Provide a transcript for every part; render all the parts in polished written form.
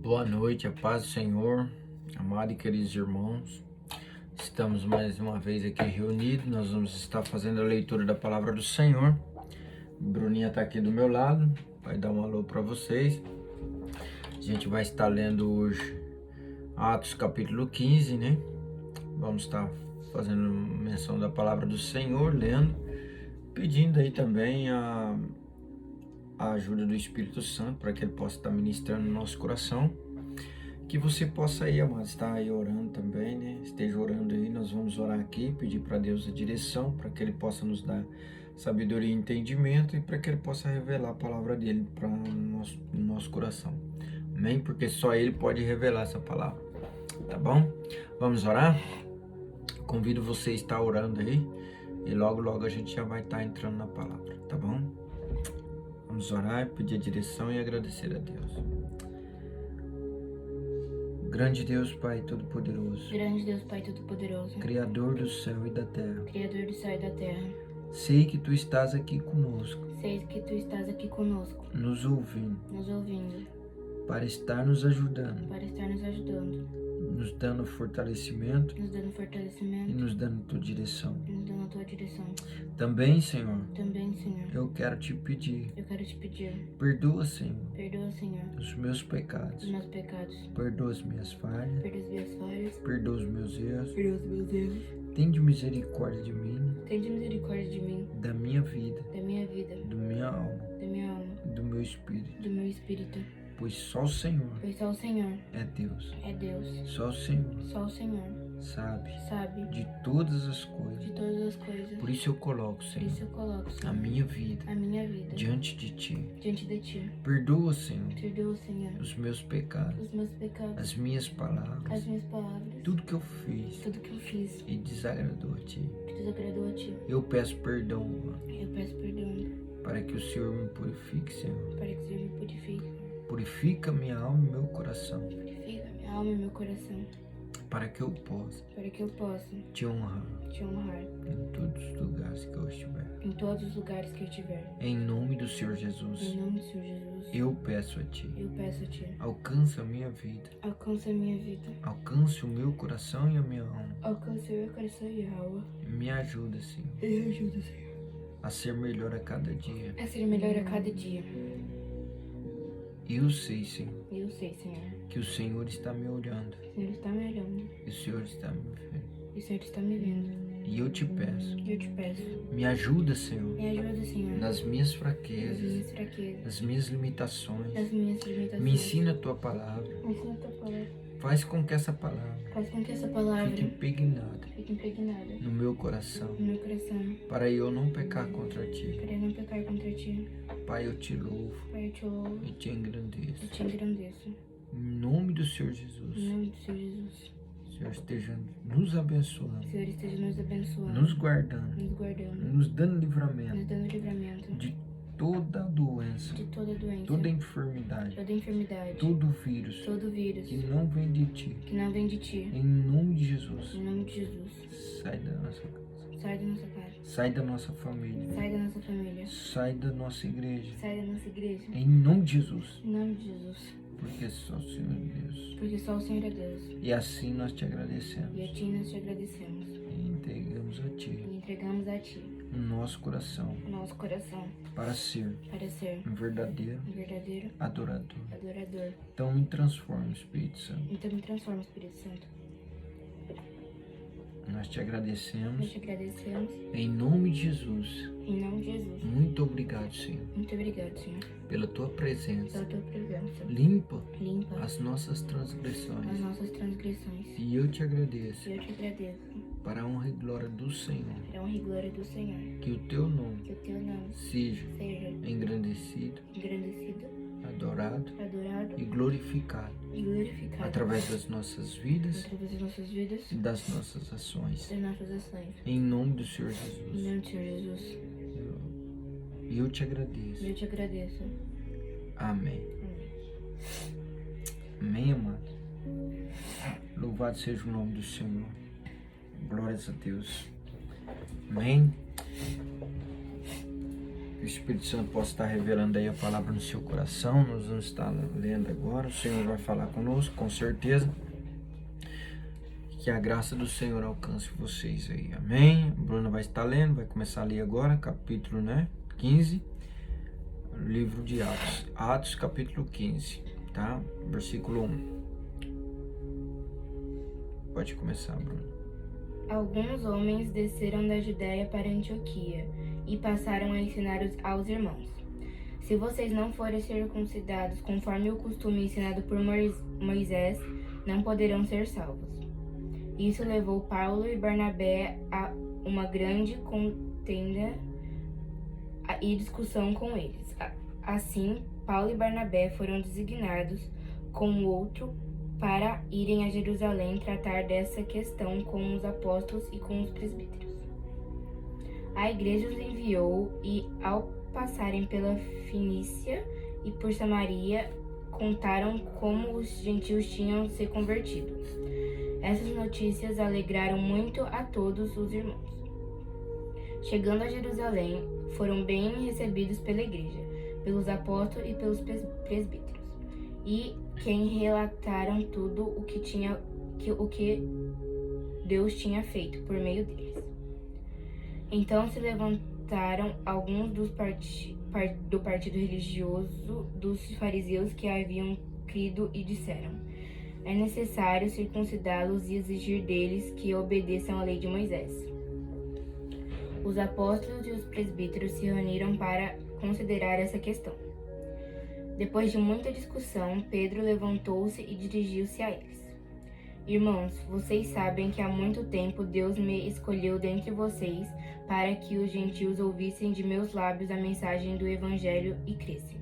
Boa noite, a paz do Senhor, amado e queridos irmãos. Estamos mais uma vez aqui reunidos. Nós vamos estar fazendo a leitura da palavra do Senhor. Bruninha está aqui do meu lado, vai dar um alô para vocês. A gente vai estar lendo hoje Atos capítulo 15, né? Vamos estar fazendo menção da palavra do Senhor, lendo, pedindo aí também a ajuda do Espírito Santo para que Ele possa estar ministrando no nosso coração. Que você possa aí, amado, estar aí orando também, né? Esteja orando aí, nós vamos orar aqui, pedir para Deus a direção, para que Ele possa nos dar sabedoria e entendimento e para que Ele possa revelar a palavra dEle para o nosso coração. Amém? Porque só Ele pode revelar essa palavra, tá bom? Vamos orar? Convido você a estar orando aí e logo a gente já vai estar entrando na palavra, tá bom? Vamos orar, pedir a direção e agradecer a Deus. Grande Deus, Pai Todo-Poderoso. Grande Deus, Pai Todo-Poderoso. Criador do céu e da terra. Criador do céu e da terra. Sei que Tu estás aqui conosco. Sei que Tu estás aqui conosco. Nos ouvindo. Nos ouvindo. Para estar nos ajudando. Para estar nos ajudando. Nos dando fortalecimento. Nos dando E fortalecimento. nos dando Tua direção. E nos dando a Tua direção. Também, Senhor. Também, Senhor. Eu quero Te pedir. Eu quero Te pedir. Perdoa, Senhor. Perdoa, Senhor. Os meus pecados. Os meus pecados. Perdoa as minhas falhas. Perdoa as minhas falhas. Perdoa os meus erros. Perdoa os meus erros. Tende misericórdia de mim. Tende misericórdia de mim. Da minha vida. Da minha vida. Da minha alma. Da minha alma. Do meu espírito. Do meu espírito. Pois só o Senhor Pois só o Senhor é Deus. é Deus. Só o Senhor Só o Senhor sabe sabe de todas as de coisas. todas as coisas. Por isso eu coloco, Por Senhor, isso eu coloco, a Senhor, minha vida a minha vida diante de Ti. diante de Ti. Perdoa, Senhor, Perdoa, Senhor, os meus pecados, os meus pecados, as minhas palavras, as minhas palavras, tudo que eu fiz tudo que eu fiz e desagradou a Ti. que desagradou a Ti. Eu peço perdão, mano, Eu peço perdão para que o Senhor me purifique, Senhor. para que o Senhor me purifique. Purifica minha alma e meu coração, Purifica minha alma e meu coração, para que eu possa para que eu possa Te honrar Te honrar em todos os lugares que eu estiver. em todos os lugares que eu estiver. Em nome do Senhor Jesus, Em nome do Senhor Jesus, eu peço a Ti. eu peço a Ti. Alcança a minha vida, Alcança a minha vida. alcance o meu coração e a minha alma. Alcança o meu coração e a alma. Me ajuda, Senhor, E me ajuda, Senhor, a ser melhor a cada dia. a ser melhor a cada dia. Eu sei, Senhor, E eu sei, Senhor, que o Senhor está me olhando o Senhor está me olhando. e o Senhor está me vendo. E o Senhor está me vendo. E eu te peço, E eu te peço, me ajuda, Senhor, me ajuda, Senhor, nas minhas nas fraquezas, minhas fraquezas, nas minhas limitações. nas minhas limitações. Me ensina a Tua palavra. Me ensina a Tua palavra. Faz com que essa palavra Faz com que essa palavra fique impregnada fique impregnada no meu coração, no meu coração, para eu não pecar contra Ti. para eu não pecar contra Ti. Pai, eu te louvo Pai, eu te louvo e te engrandeço. e te engrandeço. Em nome do Senhor Em Jesus, nome do Senhor Jesus, o Senhor esteja nos abençoando, o Senhor esteja nos abençoando, nos guardando, nos guardando, nos dando nos livramento dando livramento de toda doença, de toda doença, toda enfermidade, toda enfermidade, todo vírus todo vírus que não vem de Ti. que não vem de Ti. Em nome de Jesus, Em nome de Jesus, sai da nossa casa, sai da nossa casa, sai da nossa família, sai da nossa família, sai da nossa igreja. sai da nossa igreja. Em nome de Jesus, Em nome de Jesus, porque só o Senhor é Deus. porque só o Senhor é Deus. E assim nós te agradecemos E a Ti nós te agradecemos e entregamos a Ti e entregamos a Ti o nosso coração o nosso coração para ser para ser um verdadeiro um verdadeiro adorador. adorador. Então me transforma, Espírito Santo. Então me transforma, Espírito Santo. Nós te Nós agradecemos te agradecemos em nome de Jesus. em nome de Jesus. Muito obrigado, Senhor, Muito obrigado, Senhor, pela tua presença. pela Tua presença. Limpa Limpa as nossas as transgressões. nossas transgressões. E eu te agradeço E eu te agradeço, para a honra e glória do Senhor. para a honra e glória do Senhor. Que o teu nome Que o Teu nome seja seja engrandecido, engrandecido, adorado adorado e glorificado e glorificado através das nossas vidas através das nossas vidas e das nossas ações. das nossas ações. Em nome do Senhor Em Jesus. nome do Senhor Jesus. E eu te E agradeço. eu te agradeço. Amém. Amém. Amém, amado. Louvado seja o nome do Senhor. Glórias a Deus. Amém. Que o Espírito Santo possa estar revelando aí a palavra no seu coração. Nós vamos estar lendo agora. O Senhor vai falar conosco, com certeza. Que a graça do Senhor alcance vocês aí. Amém? A Bruna vai estar lendo, vai começar a ler agora, capítulo 15, livro de Atos. Atos, capítulo 15, tá? Versículo 1. Pode começar, Bruna. Alguns homens desceram da Judéia para Antioquia e passaram a ensinar aos irmãos: se vocês não forem circuncidados conforme o costume ensinado por Moisés, não poderão ser salvos. Isso levou Paulo e Barnabé a uma grande contenda e discussão com eles. Assim, Paulo e Barnabé foram designados com o outro para irem a Jerusalém tratar dessa questão com os apóstolos e com os presbíteros. A igreja os enviou e, ao passarem pela Fenícia e por Samaria, contaram como os gentios tinham se convertido. Essas notícias alegraram muito a todos os irmãos. Chegando a Jerusalém, foram bem recebidos pela igreja, pelos apóstolos e pelos presbíteros, e quem relataram tudo o que Deus tinha feito por meio deles. Então se levantaram alguns do partido religioso dos fariseus que haviam crido e disseram: é necessário circuncidá-los e exigir deles que obedeçam à lei de Moisés. Os apóstolos e os presbíteros se reuniram para considerar essa questão. Depois de muita discussão, Pedro levantou-se e dirigiu-se a eles: irmãos, vocês sabem que há muito tempo Deus me escolheu dentre vocês para que os gentios ouvissem de meus lábios a mensagem do Evangelho e crescem.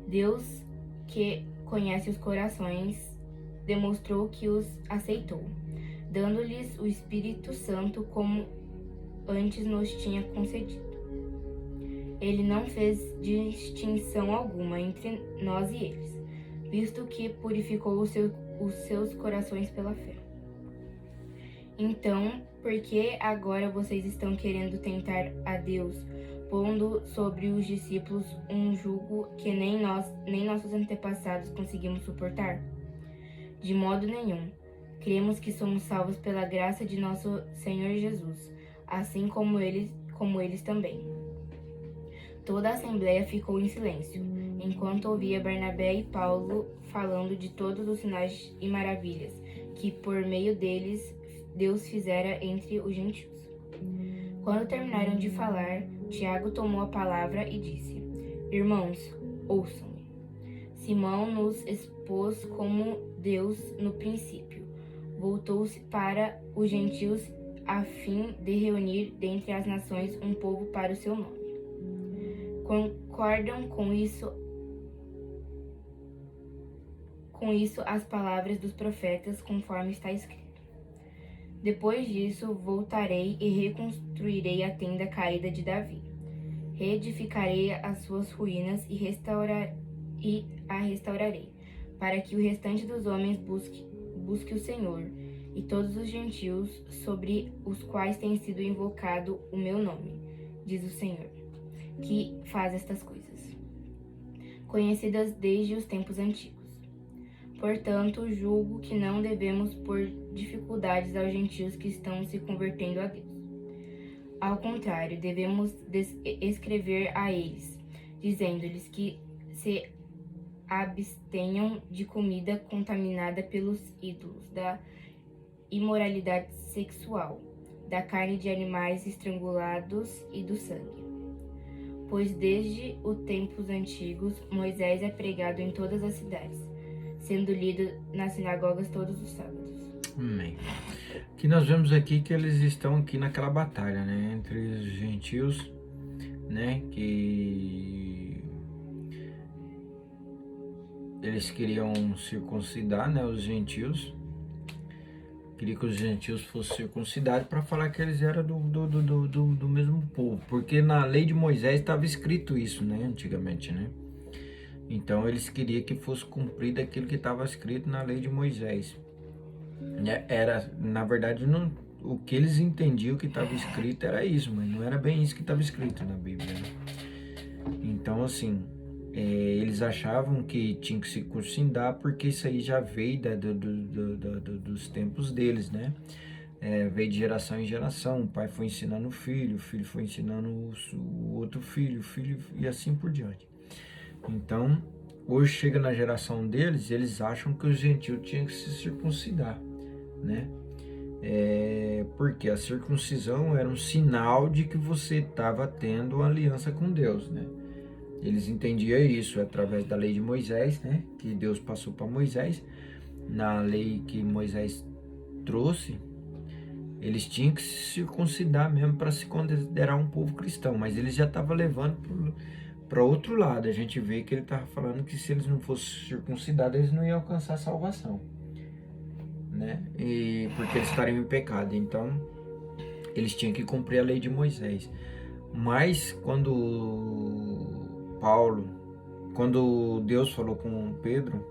Deus, que conhece os corações, demonstrou que os aceitou, dando-lhes o Espírito Santo como antes nos tinha concedido. Ele não fez distinção alguma entre nós e eles, visto que purificou os seus corações pela fé. Então, por que agora vocês estão querendo tentar a Deus, pondo sobre os discípulos um jugo que nem nós, nem nossos antepassados conseguimos suportar? De modo nenhum. Cremos que somos salvos pela graça de nosso Senhor Jesus, assim como eles também. Toda a assembleia ficou em silêncio, enquanto ouvia Barnabé e Paulo falando de todos os sinais e maravilhas que, por meio deles, Deus fizera entre os gentios. Quando terminaram de falar, Tiago tomou a palavra e disse: irmãos, ouçam-me. Simão nos expôs como Deus no princípio. Voltou-se para os gentios a fim de reunir dentre as nações um povo para o seu nome. Concordam com isso as palavras dos profetas, conforme está escrito: depois disso voltarei e reconstruirei a tenda caída de Davi. Reedificarei as suas ruínas e a restaurarei, para que o restante dos homens busque o Senhor, e todos os gentios sobre os quais tem sido invocado o meu nome, diz o Senhor, que faz estas coisas, conhecidas desde os tempos antigos. Portanto, julgo que não devemos pôr dificuldades aos gentios que estão se convertendo a Deus. Ao contrário, devemos escrever a eles, dizendo-lhes que se abstenham de comida contaminada pelos ídolos, da imoralidade sexual, da carne de animais estrangulados e do sangue. Pois desde os tempos antigos, Moisés é pregado em todas as cidades, sendo lido nas sinagogas todos os sábados. Amém. Que nós vemos aqui que eles estão aqui naquela batalha, né, entre os gentios, né, que eles queriam circuncidar, né, os gentios, queria que os gentios fossem circuncidados para falar que eles eram do mesmo povo, porque na lei de Moisés estava escrito isso, né, antigamente, né. Então eles queriam que fosse cumprido aquilo que estava escrito na lei de Moisés. Era, na verdade, não, o que eles entendiam que estava escrito era isso, mas não era bem isso que estava escrito na Bíblia, né? Então, assim, eles achavam que tinha que se circuncidar porque isso aí já veio dos tempos deles, né? Veio de geração em geração. O pai foi ensinando o filho foi ensinando o outro filho, e assim por diante. Então, hoje chega na geração deles, eles acham que os gentios tinham que se circuncidar, né? Porque a circuncisão era um sinal de que você estava tendo uma aliança com Deus, né? Eles entendiam isso através da lei de Moisés, né? Que Deus passou para Moisés. Na lei que Moisés trouxe, eles tinham que se circuncidar mesmo para se considerar um povo cristão, mas eles já estavam levando para outro lado. A gente vê que ele estava falando que se eles não fossem circuncidados, eles não iam alcançar a salvação, né? E porque eles estariam em pecado. Então, eles tinham que cumprir a lei de Moisés. Mas quando Deus falou com Pedro,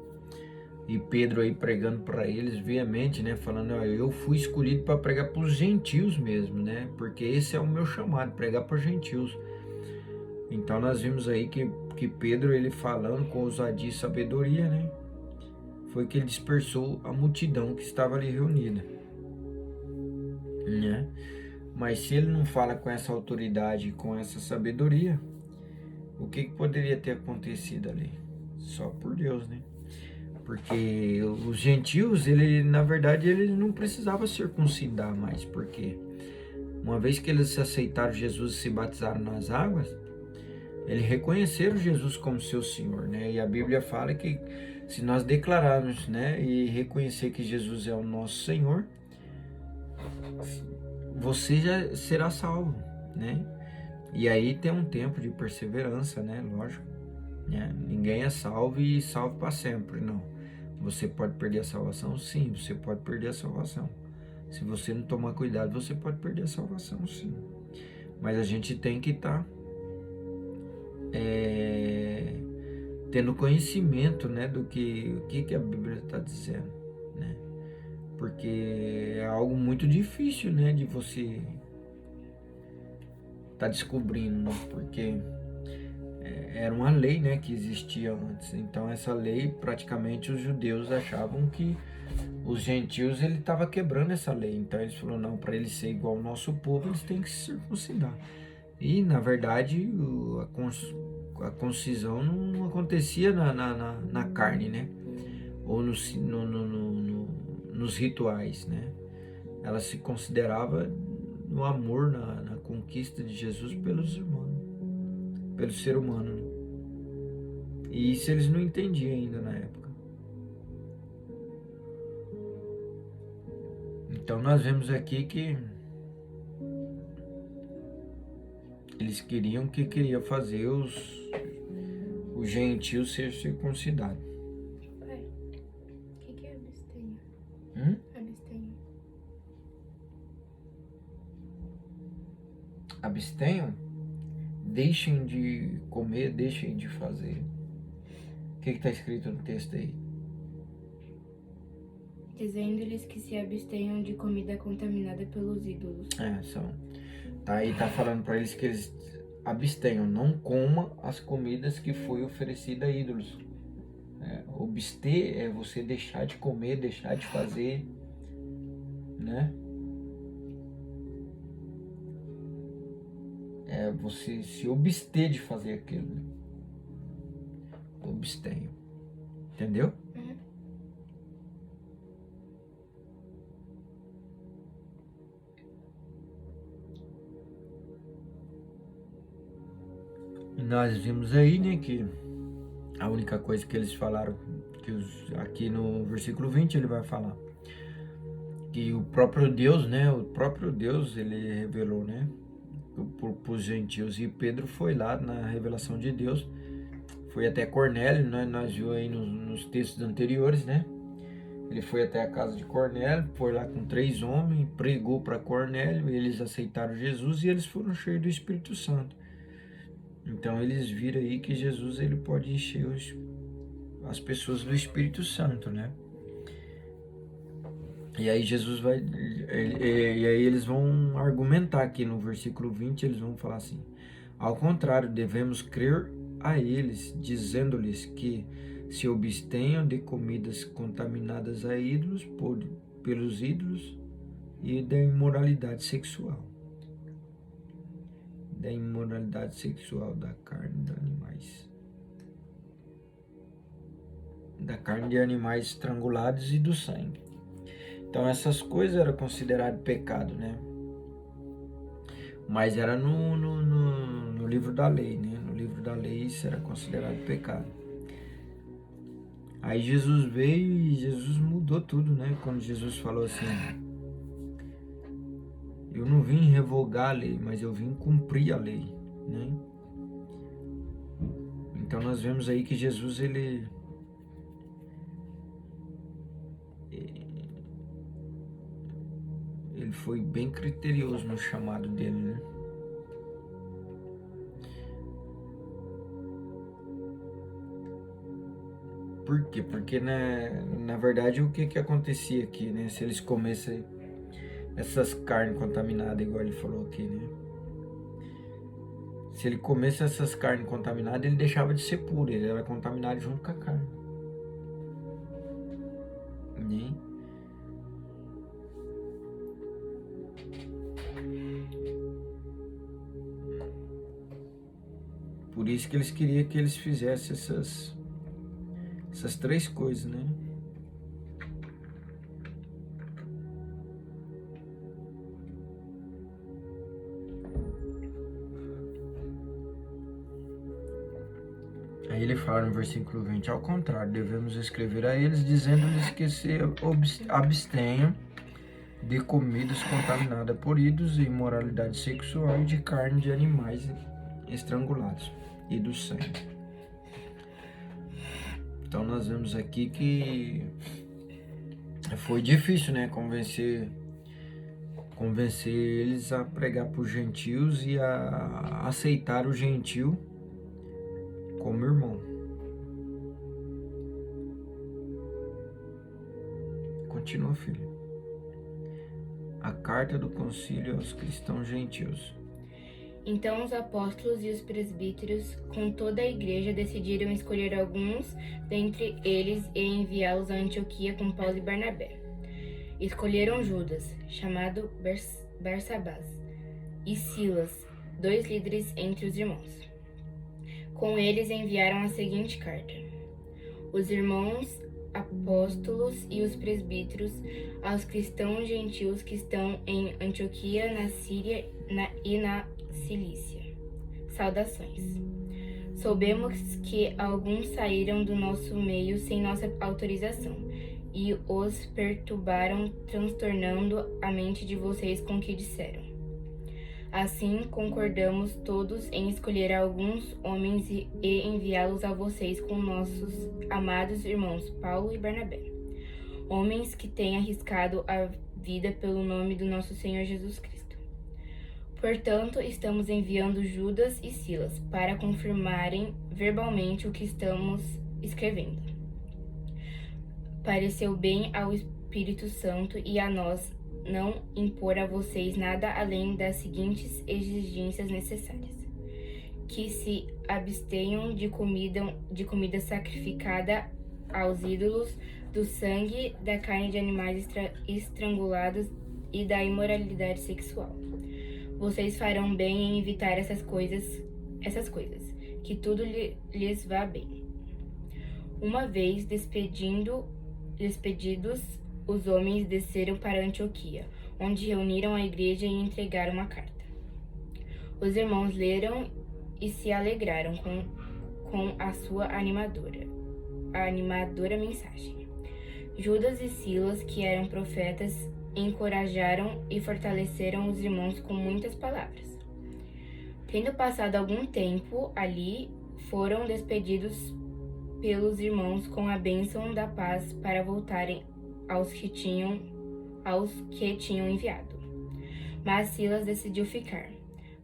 e Pedro aí pregando para eles veemente, né, falando, eu fui escolhido para pregar para os gentios mesmo, né, porque esse é o meu chamado, pregar para os gentios. Então nós vimos aí que Pedro, ele falando com ousadia e sabedoria, né, foi que ele dispersou a multidão que estava ali reunida, né. Mas se ele não fala com essa autoridade e com essa sabedoria, o que poderia ter acontecido ali? Só por Deus, né? Porque os gentios, na verdade, eles não precisavam circuncidar mais, porque uma vez que eles aceitaram Jesus e se batizaram nas águas, eles reconheceram Jesus como seu Senhor, né? E a Bíblia fala que se nós declararmos, né, e reconhecer que Jesus é o nosso Senhor, você já será salvo, né? E aí tem um tempo de perseverança, né? Lógico, né? Ninguém é salvo e salvo para sempre, não. Você pode perder a salvação? Sim, você pode perder a salvação. Se você não tomar cuidado, você pode perder a salvação, sim. Mas a gente tem que estar tendo conhecimento, né, do que a Bíblia está dizendo, né? Porque é algo muito difícil, né, de você estar descobrindo, né? Porque era uma lei, né, que existia antes. Então essa lei, praticamente os judeus achavam que os gentios, ele estava quebrando essa lei. Então eles falaram, não, para eles ser igual ao nosso povo, eles têm que se circuncidar. E na verdade a concisão não acontecia na carne, né, ou nos rituais, né. Ela se considerava no amor, na conquista de Jesus pelos irmãos, pelo ser humano, né? E isso eles não entendiam ainda na época. Então nós vemos aqui que eles queriam fazer os gentios ser circuncidados. Pai, o que é abstenho? Abstenho. Abstenham? Deixem de comer, deixem de fazer. O que está escrito no texto aí? Dizendo-lhes que se abstenham de comida contaminada pelos ídolos. Tá falando para eles que eles abstenham, não coma as comidas que foi oferecida a ídolos. Obster é você deixar de comer, deixar de fazer, né? É você se obster de fazer aquilo, né? Abstenho. Entendeu? Uhum. E nós vimos aí, né, que a única coisa que eles falaram, aqui no versículo 20 ele vai falar, que o próprio Deus, né, ele revelou, né, para os gentios. E Pedro foi lá na revelação de Deus, foi até Cornélio, né, nós vimos aí nos textos anteriores, né, ele foi até a casa de Cornélio, foi lá com 3 homens, pregou para Cornélio, eles aceitaram Jesus e eles foram cheios do Espírito Santo. Então eles viram aí que Jesus, ele pode encher as pessoas do Espírito Santo, né? E aí e aí eles vão argumentar aqui no versículo 20, eles vão falar assim: ao contrário, devemos crer a eles, dizendo-lhes que se abstenham de comidas contaminadas a ídolos, pelos ídolos, e da imoralidade sexual. Da imoralidade sexual da carne de animais. Da carne de animais estrangulados e do sangue. Então essas coisas eram consideradas pecado, né? Mas era no livro da lei, né? No livro da lei isso era considerado pecado. Aí Jesus veio e Jesus mudou tudo, né? Quando Jesus falou assim: eu não vim revogar a lei, mas eu vim cumprir a lei, né? Então nós vemos aí que Jesus, ele foi bem criterioso no chamado dele, né? Por quê? Porque na verdade o que acontecia aqui, né? Se eles comessem essas carnes contaminadas, igual ele falou aqui, né? Se ele comesse essas carnes contaminadas, ele deixava de ser puro, ele era contaminado junto com a carne. Né? Por isso que eles queriam que eles fizessem essas três coisas, né? Aí ele fala no versículo 20, ao contrário, devemos escrever a eles, dizendo-lhes que se abstenham de comidas contaminadas por ídolos e imoralidade sexual e de carne de animais estrangulados e do sangue. Então nós vemos aqui que foi difícil, né, convencer eles a pregar para os gentios e a aceitar o gentio como irmão. Continua, filho. A carta do concílio aos cristãos gentios. Então os apóstolos e os presbíteros, com toda a igreja, decidiram escolher alguns dentre eles e enviá-los a Antioquia com Paulo e Barnabé. Escolheram Judas, chamado Barsabás, e Silas, 2 líderes entre os irmãos. Com eles enviaram a seguinte carta: os irmãos apóstolos e os presbíteros aos cristãos gentios que estão em Antioquia, na Síria e na Cilícia. Saudações. Soubemos que alguns saíram do nosso meio sem nossa autorização e os perturbaram, transtornando a mente de vocês com o que disseram. Assim, concordamos todos em escolher alguns homens e enviá-los a vocês com nossos amados irmãos Paulo e Barnabé, homens que têm arriscado a vida pelo nome do nosso Senhor Jesus Cristo. Portanto, estamos enviando Judas e Silas para confirmarem verbalmente o que estamos escrevendo. Pareceu bem ao Espírito Santo e a nós não impor a vocês nada além das seguintes exigências necessárias: que se abstenham de comida sacrificada aos ídolos, do sangue, da carne de animais estrangulados e da imoralidade sexual. Vocês farão bem em evitar essas coisas, que tudo lhes vá bem. Uma vez despedidos, os homens desceram para Antioquia, onde reuniram a igreja e entregaram uma carta. Os irmãos leram e se alegraram com a sua animadora mensagem. Judas e Silas, que eram profetas, encorajaram e fortaleceram os irmãos com muitas palavras. Tendo passado algum tempo ali, foram despedidos pelos irmãos com a bênção da paz para voltarem aos que tinham enviado. Mas Silas decidiu ficar.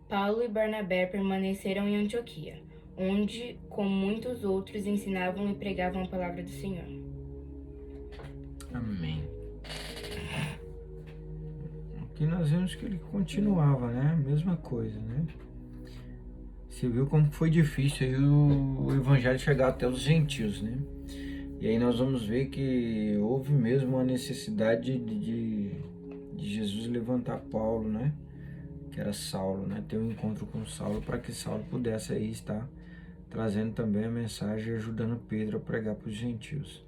Paulo e Barnabé permaneceram em Antioquia, onde, com muitos outros, ensinavam e pregavam a palavra do Senhor. Amém. Aqui nós vemos que ele continuava, né? Mesma coisa, né? Você viu como foi difícil aí o evangelho chegar até os gentios, né? E aí nós vamos ver que houve mesmo uma necessidade de Jesus levantar Paulo, né? Que era Saulo, né? Ter um encontro com Saulo para que Saulo pudesse aí estar trazendo também a mensagem e ajudando Pedro a pregar para os gentios.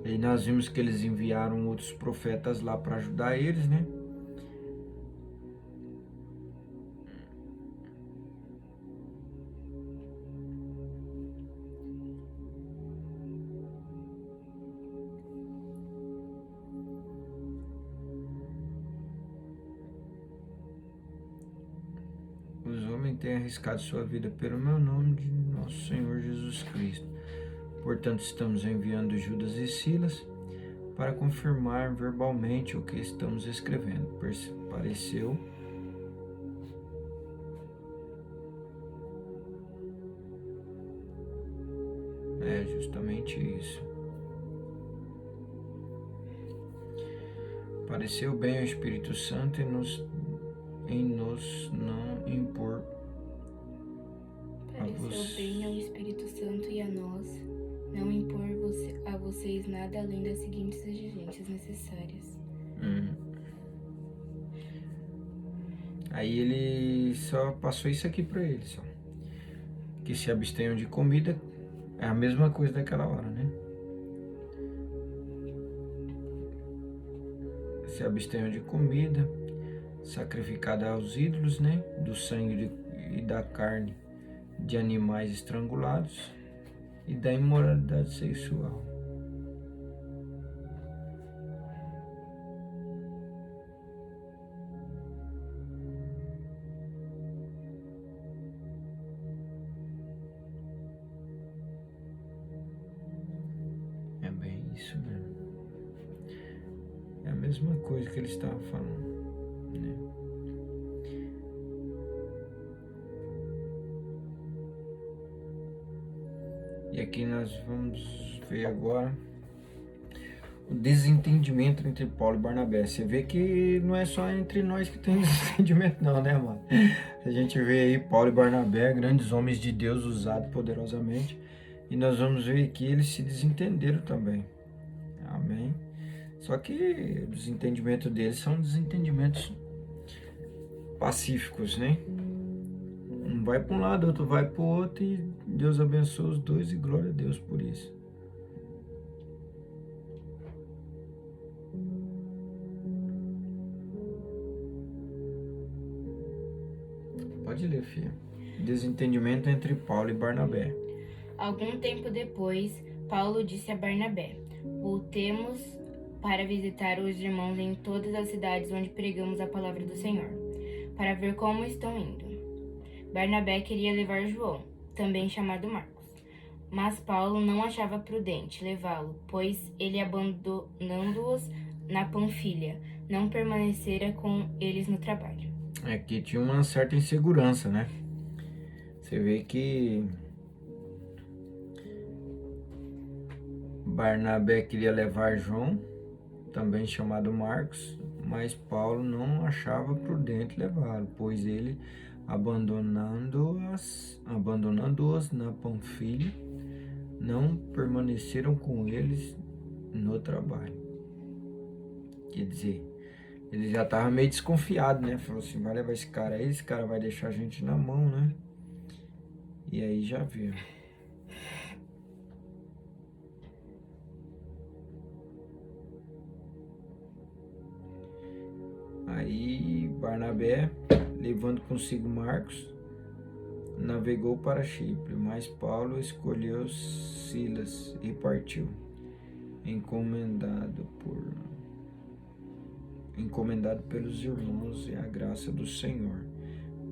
E aí nós vimos que eles enviaram outros profetas lá para ajudar eles, né? Os homens têm arriscado sua vida pelo meu nome de nosso Senhor Jesus Cristo. Portanto, estamos enviando Judas e Silas para confirmar verbalmente o que estamos escrevendo. Pareceu justamente isso. Pareceu bem ao Espírito Santo em nos não impor a Pareceu bem ao Espírito Santo e a nós não impor a vocês nada além das seguintes exigências necessárias. Aí ele só passou isso aqui para eles, só. Que se abstenham de comida, é a mesma coisa daquela hora, né? Se abstenham de comida sacrificada aos ídolos, né? Do sangue e da carne de animais estrangulados e da imoralidade sexual. É bem isso mesmo. É a mesma coisa que ele estava falando, né? E aqui nós vamos ver agora o desentendimento entre Paulo e Barnabé. Você vê que não é só entre nós que tem desentendimento não, né, mano? A gente vê aí Paulo e Barnabé, grandes homens de Deus usados poderosamente, e nós vamos ver que eles se desentenderam também. Amém? Só que o desentendimento deles são desentendimentos pacíficos, né? Um vai para um lado, outro vai para o outro, e Deus abençoa os dois e glória a Deus por isso. Pode ler, filha. Desentendimento entre Paulo e Barnabé. Algum tempo depois, Paulo disse a Barnabé: voltemos para visitar os irmãos em todas as cidades onde pregamos a palavra do Senhor, para ver como estão indo. Barnabé queria levar João, também chamado Marcos, mas Paulo não achava prudente levá-lo, pois ele, abandonando-os na Panfilha, não permanecera com eles no trabalho. Aqui tinha uma certa insegurança, né? Você vê que Barnabé queria levar João, também chamado Marcos, mas Paulo não achava prudente levá-lo, pois ele, abandonando-os na Panfilha, não permaneceram com eles no trabalho. Quer dizer, ele já estava meio desconfiado, né? Falou assim, vai levar esse cara aí, esse cara vai deixar a gente na mão, né? E aí já viu. Aí Barnabé, levando consigo Marcos, navegou para Chipre, mas Paulo escolheu Silas e partiu, encomendado pelos irmãos e a graça do Senhor.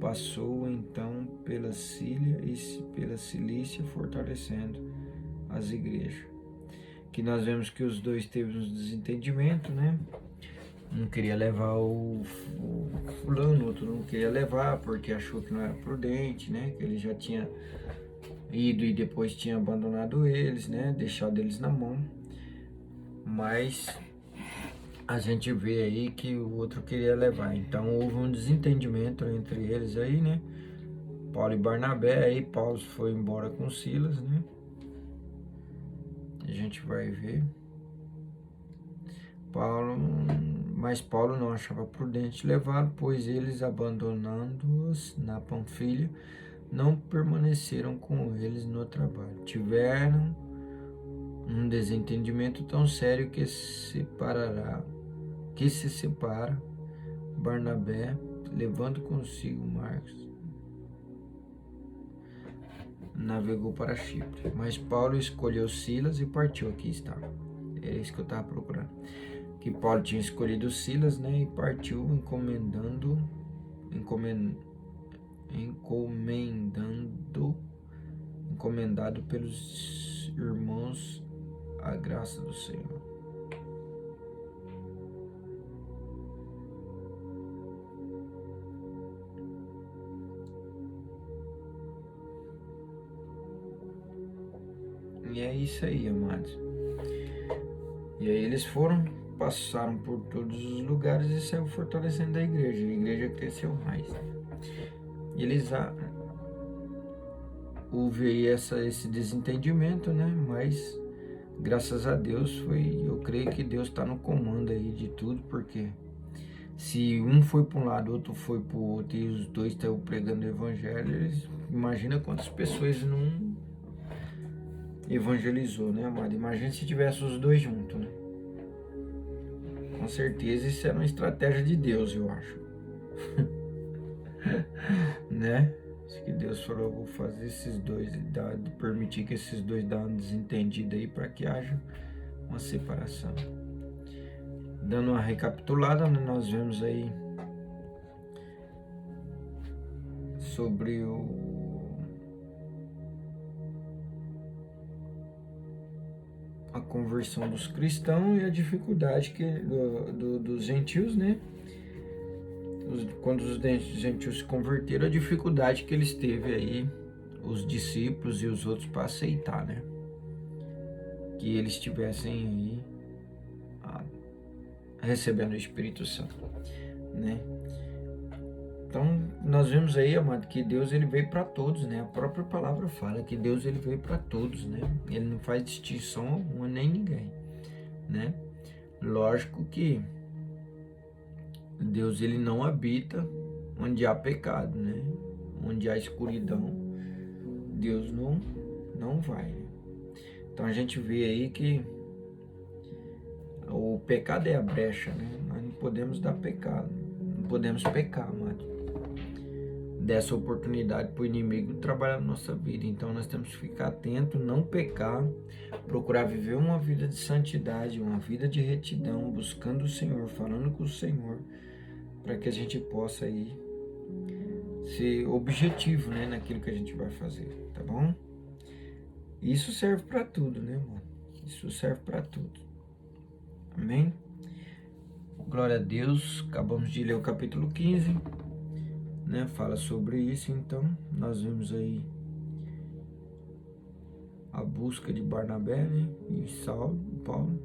Passou então pela Síria e pela Cilícia, fortalecendo as igrejas. Que nós vemos que os dois teve um desentendimento, né? Um queria levar o fulano, o outro não queria levar porque achou que não era prudente, né? Que ele já tinha ido e depois tinha abandonado eles, né? Deixado eles na mão. mas a gente vê aí que o outro queria levar. Então houve um desentendimento entre eles aí, né? Paulo e Barnabé, aí Paulo foi embora com Silas, né? A gente vai ver. Mas Paulo não achava prudente levá-lo, pois eles, abandonando-os na Panfilha, não permaneceram com eles no trabalho. Tiveram um desentendimento tão sério que se separa Barnabé, levando consigo Marcos, navegou para Chipre. Mas Paulo escolheu Silas e partiu. Aqui está. É isso que eu estava procurando. Que Paulo tinha escolhido Silas, né? E partiu encomendado pelos irmãos a graça do Senhor. E é isso aí, amados. E aí eles passaram por todos os lugares e saiu fortalecendo a igreja cresceu mais. E eles houve aí esse desentendimento, né? Mas graças a Deus eu creio que Deus está no comando aí de tudo, porque se um foi para um lado, outro foi para o outro e os dois estão pregando o evangelho, imagina quantas pessoas não evangelizou, né, amado? Imagina se tivesse os dois juntos, né? Com certeza isso era uma estratégia de Deus, eu acho. Né? Acho que Deus falou, vou fazer esses dois, permitir que esses dois dêem uma desentendida aí para que haja uma separação. Dando uma recapitulada, né, nós vemos aí sobre a conversão dos cristãos e a dificuldade dos gentios, né? Quando os gentios se converteram, a dificuldade que eles teve aí, os discípulos e os outros, para aceitar, né? Que eles estivessem aí recebendo o Espírito Santo, né? Então, nós vemos aí, amado, que Deus ele veio para todos, né? A própria palavra fala que Deus ele veio para todos, né? Ele não faz distinção alguma, nem ninguém, né? Lógico que Deus ele não habita onde há pecado, né? Onde há escuridão, Deus não vai, né? Então a gente vê aí que o pecado é a brecha, né? Nós não podemos dar pecado, não podemos pecar, amado. Dessa oportunidade para o inimigo trabalhar na nossa vida. Então nós temos que ficar atento, não pecar, procurar viver uma vida de santidade, uma vida de retidão, buscando o Senhor, falando com o Senhor, para que a gente possa aí ser objetivo, né, naquilo que a gente vai fazer, tá bom? Isso serve para tudo, né, mano? Isso serve para tudo. Amém? Glória a Deus. Acabamos de ler o capítulo 15. Né, fala sobre isso. Então nós vemos aí a busca de Barnabé, né, e Paulo,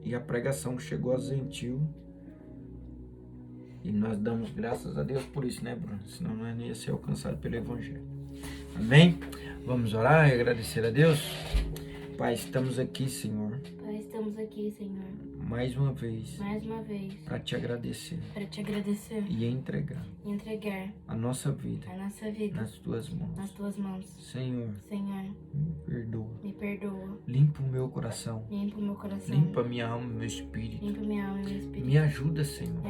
e a pregação que chegou aos gentios, e nós damos graças a Deus por isso, né, Bruno? Senão nós não ia ser alcançado pelo evangelho. Amém? Vamos orar e agradecer a Deus. Pai, estamos aqui, Senhor, mais uma vez, para te agradecer e entregar a nossa vida nas tuas mãos. Senhor, me perdoa. Limpa o meu coração. Limpa minha alma e meu espírito. Me ajuda, Senhor,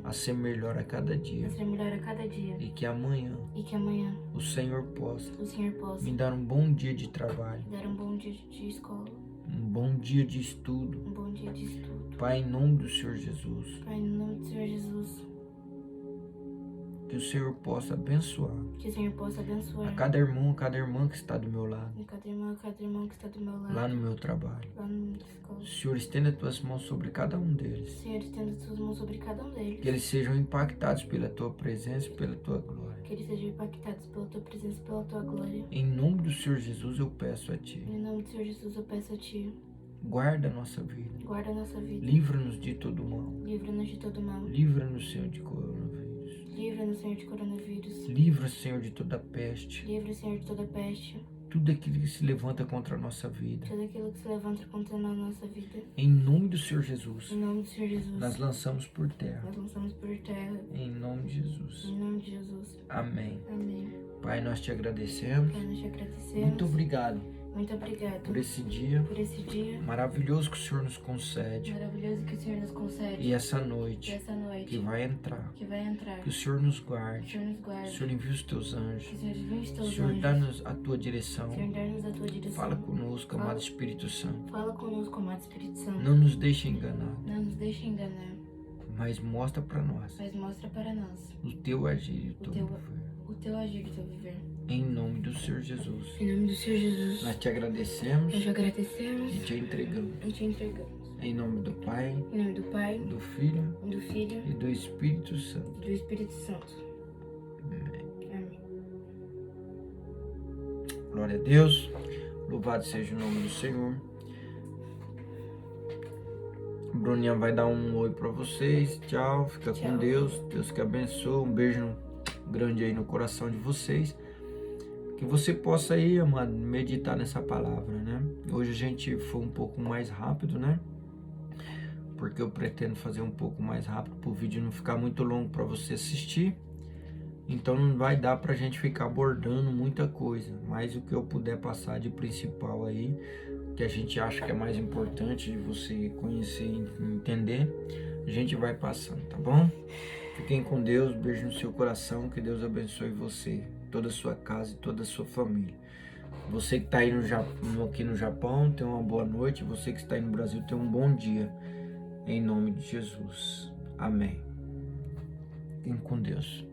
a ser melhor a cada dia. E que amanhã o Senhor possa me dar um bom dia de trabalho, um bom dia de estudo. Pai, em nome do Senhor Jesus. Que o Senhor possa abençoar a cada irmão, cada irmã que está do meu lado, lá no meu trabalho. O Senhor, estenda as tuas mãos sobre cada um deles. Senhor, estenda as tuas mãos sobre cada um deles. Que eles sejam impactados pela tua presença e pela tua glória. Que eles sejam impactados pela tua presença e pela tua glória. Em nome do Senhor Jesus eu peço a Ti. Em nome do Senhor Jesus eu peço a Ti. Guarda a nossa vida. Guarda a nossa vida. Livra-nos de todo mal. Livra-nos de todo mal. Livra-nos, Senhor, de coronavírus. Livra-nos, Senhor, de coronavírus. Livra, Senhor, de toda peste. Livra, Senhor, de toda peste. Tudo aquilo que se levanta contra a nossa vida. Tudo aquilo que se levanta contra a nossa vida. Em nome do Senhor Jesus. Em nome do Senhor Jesus. Nós lançamos por terra. Nós lançamos por terra. Em nome de Jesus. Em nome de Jesus. Amém. Amém. Pai, nós te agradecemos. Pai, nós te agradecemos. Muito obrigado Muito obrigado por esse dia por esse dia maravilhoso que o Senhor nos concede. maravilhoso que o Senhor nos concede. E essa E noite essa noite que vai entrar. que vai entrar. Que o Senhor nos Que o guarde. Senhor nos Que guarde. o Senhor envie os teus Que anjos. o Senhor envie os O teus Senhor anjos. dá-nos a tua direção. O Senhor dá-nos a tua direção. Fala conosco, amado Espírito Santo. Fala conosco, amado Espírito Santo. Não nos deixe enganar, Não nos deixe enganar, mas mostra para nós mas mostra para nós o teu agir e o teu teu- mover. o teu agir e o teu viver. Em nome do Senhor Jesus. Em nome do Senhor Jesus, Nós te agradecemos nós te agradecemos e te entregamos. e te entregamos. Em nome do Pai, Em nome do Pai, do Filho do Filho e do Espírito Santo. e do Espírito Santo. Amém. Amém. Glória a Deus. Louvado seja o nome do Senhor. Bruninha vai dar um oi para vocês. Tchau. Fica com Tchau. Deus. Deus que abençoe. Um beijo grande aí no coração de vocês. Que você possa aí, amado, meditar nessa palavra, né? Hoje a gente foi um pouco mais rápido, né? Porque eu pretendo fazer um pouco mais rápido para o vídeo não ficar muito longo para você assistir. Então não vai dar pra gente ficar abordando muita coisa, mas o que eu puder passar de principal aí, que a gente acha que é mais importante de você conhecer e entender, a gente vai passando, tá bom? Fiquem com Deus, beijo no seu coração, que Deus abençoe você, toda a sua casa e toda a sua família. Você que está aí aqui no Japão, tenha uma boa noite. Você que está aí no Brasil, tenha um bom dia. Em nome de Jesus. Amém. Fiquem com Deus.